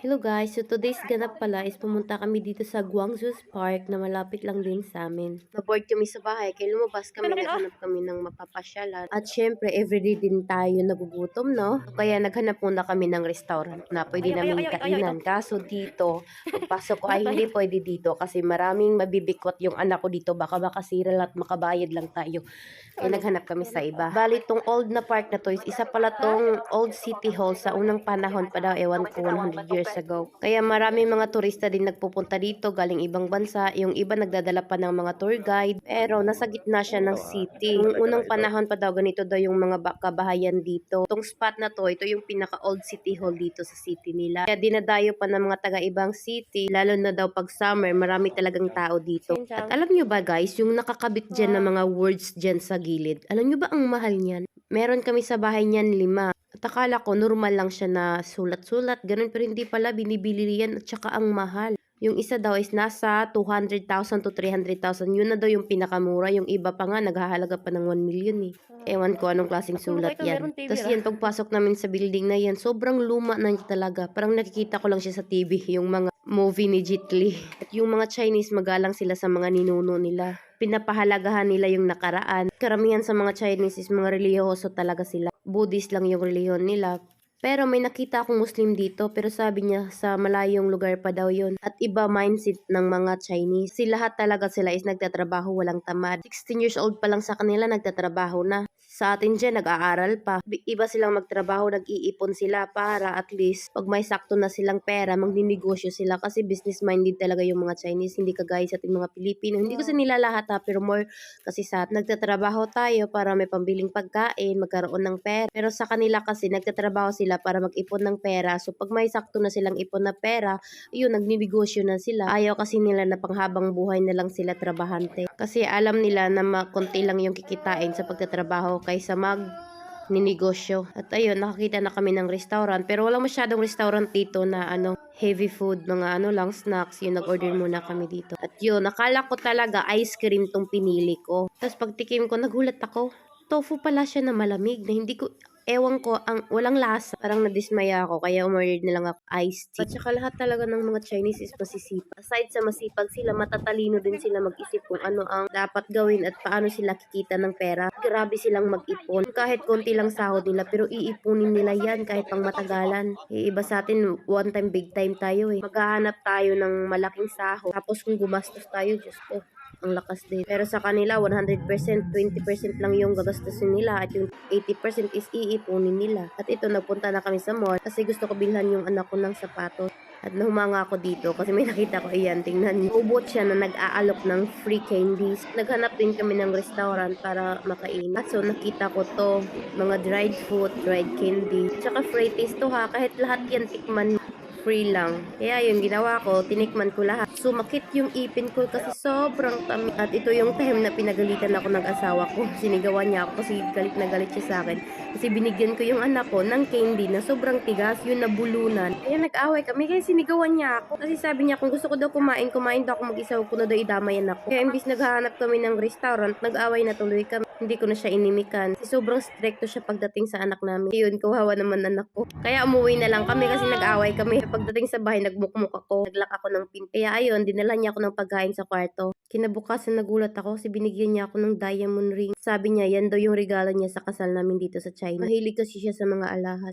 Hello guys, so today's ganap pala is pumunta kami dito sa Guangzhou Park na malapit lang din sa amin. Na-bored kami sa bahay, kaya lumabas kami, naghanap kami ng mapapasyalan. At syempre, everyday din tayo nagugutom, no? Kaya naghanap muna kami ng restaurant na pwede namin kainan. Kaso dito, pagpasok ko ay hindi pwede dito kasi maraming mabibikot yung anak ko dito. Baka makasira at makabayad lang tayo. Kaya naghanap kami sa iba. Bali, tong old na park na to is isa pala tong old city hall sa unang panahon pa daw, ewan ko, 100 years ago. Kaya marami mga turista din nagpupunta dito galing ibang bansa. Yung iba nagdadala pa ng mga tour guide. Pero nasa gitna siya ng city. Yung unang panahon pa daw, ganito daw yung mga kabahayan dito. Itong spot na to, ito yung pinaka-old city hall dito sa city nila. Kaya dinadayo pa ng mga taga-ibang city. Lalo na daw pag summer, marami talagang tao dito. At alam nyo ba guys, yung nakakabit dyan na mga words dyan sa gilid, alam nyo ba ang mahal niyan? Meron kami sa bahay niyan 5. At akala ko normal lang siya na sulat-sulat, ganun, pero hindi pala, binibili yan at saka ang mahal. Yung isa daw is nasa 200,000 to 300,000. Yun na daw yung pinakamura. Yung iba pa nga, naghahalaga pa ng 1 million eh. Ewan ko anong klaseng sulat yan. Tapos yan, pagpasok namin sa building na yan, sobrang luma na niya talaga. Parang nakikita ko lang siya sa TV, yung mga movie ni Jet Li. At yung mga Chinese, magalang sila sa mga ninuno nila. Pinapahalagahan nila yung nakaraan. Karamihan sa mga Chinese is mga relihiyoso talaga sila. Buddhist lang yung relihiyon nila. Pero may nakita akong Muslim dito, pero sabi niya sa malayong lugar pa daw yon. At iba mindset ng mga Chinese. Lahat talaga sila is nagtatrabaho, walang tamad. 16 years old pa lang sa kanila, nagtatrabaho na. Sa atin dyan, nag-aaral pa. Iba silang magtrabaho, nag-iipon sila para at least pag may sakto na silang pera, magninegosyo sila kasi business-minded talaga yung mga Chinese. Hindi kagaya sa ating mga Pilipino. Hindi ko sa nila lahat ha, pero more kasi sa nagtatrabaho tayo para may pambiling pagkain, magkaroon ng pera. Pero sa kanila kasi nagtatrabaho sila para mag-ipon ng pera. So pag may sakto na silang ipon na pera, yun, nagninegosyo na sila. Ayaw kasi nila na panghabang buhay na lang sila trabahante. Kasi alam nila na konti lang yung kikitain sa pagtatrabaho kaysa ninegosyo. At ayun, nakakita na kami ng restaurant. Pero walang masyadong restaurant dito na heavy food, mga lang, snacks. Yun, nag-order muna kami dito. At yun, nakala ko talaga ice cream tong pinili ko. Tapos pagtikim ko, nagulat ako. Tofu pala siya na malamig na hindi ko, ewan ko, ang walang lasa. Parang nadismaya ako, kaya umorder na lang ako iced tea. At saka lahat talaga ng mga Chinese is masisipag. Aside sa masipag sila, matatalino din sila mag-isip kung ano ang dapat gawin at paano sila kikita ng pera. Grabe silang mag-ipon. Kahit konti lang sahod nila, pero iipunin nila yan kahit pang matagalan. Iba sa atin, one time, big time tayo eh. Maghahanap tayo ng malaking sahod. Tapos kung gumastos tayo, Diyos ko, ang lakas din. Pero sa kanila, 100%, 20% lang yung gagastusin nila at yung 80% is iipunin nila. At ito, nagpunta na kami sa mall kasi gusto ko bilhan yung anak ko ng sapatos. At nahumanga ako dito kasi may nakita ko, ayan, tingnan niyo. Ubot siya na nag-aalok ng free candies. Naghanap din kami ng restaurant para makain. At so, nakita ko to, mga dried fruit, dried candy. Tsaka free taste to ha, kahit lahat yan tikman free lang. Kaya yung ginawa ko, tinikman ko lahat. Sumakit yung ipin ko kasi sobrang tamis. At ito yung time na pinagalitan ako ng asawa ko. Sinigawan niya ako kasi galit na galit siya sa akin. Kasi binigyan ko yung anak ko ng candy na sobrang tigas, yun na bulunan. Kaya nag-away kami, kaya sinigawan niya ako. Kasi sabi niya, kung gusto ko daw kumain daw ako mag-isa, ko na daw idamayan ako. Kaya imbis naghahanap kami ng restaurant, nag-away na tuloy kami. Hindi ko na siya inimikan. Kasi sobrang stricto siya pagdating sa anak namin. Yun, kawawa naman anak ko. Kaya umuwi na lang kami kasi nag-away kami. Pagdating sa bahay, nagmukmuk ako. Naglak ako ng pin. Kaya ayun, dinala niya ako ng pagkain sa kwarto. Kinabukasan nagulat ako kasi binigyan niya ako ng diamond ring. Sabi niya, yan daw yung regalo niya sa kasal namin dito sa China. Mahilig kasi siya sa mga alahas.